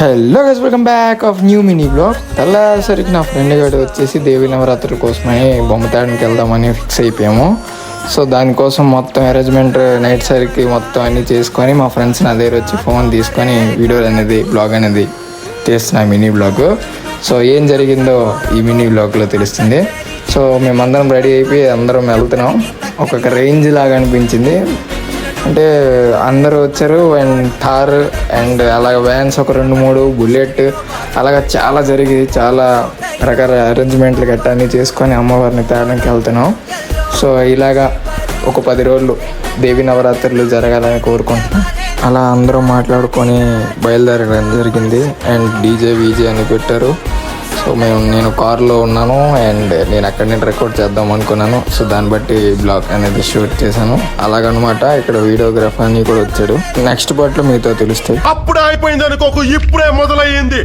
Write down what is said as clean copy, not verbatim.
Hello guys, welcome back of new mini blog. తెల్లసరికి నా friend గారు వచ్చేసి దేవి నవరాత్రుల కోసమని బొమ్మ తేడానికి వెళ్దామని ఫిక్స్ అయిపోయాము. సో దానికోసం మొత్తం అరేంజ్మెంట్ నైట్ సరికి మొత్తం అన్నీ చేసుకొని మా ఫ్రెండ్స్ నా దగ్గర వచ్చి ఫోన్ తీసుకొని వీడియో అనేది బ్లాగ్ అనేది తీస్తున్నా మినీ బ్లాగ్. సో ఏం జరిగిందో ఈ మినీ బ్లాగ్లో తెలుస్తుంది. సో మేమందరం రెడీ అయిపోయి అందరం వెళ్తున్నాం. ఒక్కొక్క రేంజ్ లాగా అనిపించింది. అంటే అందరూ వచ్చారు అండ్ థార్ అండ్ అలాగ వ్యాన్స్ ఒక 2-3 బుల్లెట్ అలాగ చాలా జరిగి చాలా రకాల అరేంజ్మెంట్లు గట్టా అన్నీ చేసుకొని అమ్మవారిని తేడానికి వెళ్తున్నాం. సో ఇలాగా ఒక 10 రోజులు దేవి నవరాత్రులు జరగాలని కోరుకుంటున్నాం. అలా అందరూ మాట్లాడుకొని బయలుదేరడం జరిగింది. అండ్ డీజే అని పెట్టారు. సో నేను కార్లో ఉన్నాను అండ్ నేను అక్కడి నుంచి రికార్డ్ చేద్దాం అనుకున్నాను. సో దాన్ని బట్టి బ్లాగ్ అనేది షూట్ చేశాను. అలాగనమాట. ఇక్కడ వీడియోగ్రాఫర్ అని కూడా వచ్చాడు. నెక్స్ట్ పార్ట్లో మీతో తెలుస్తాయి. అప్పుడే అయిపోయింది అనుకోకు, ఇప్పుడే మొదలయ్యింది.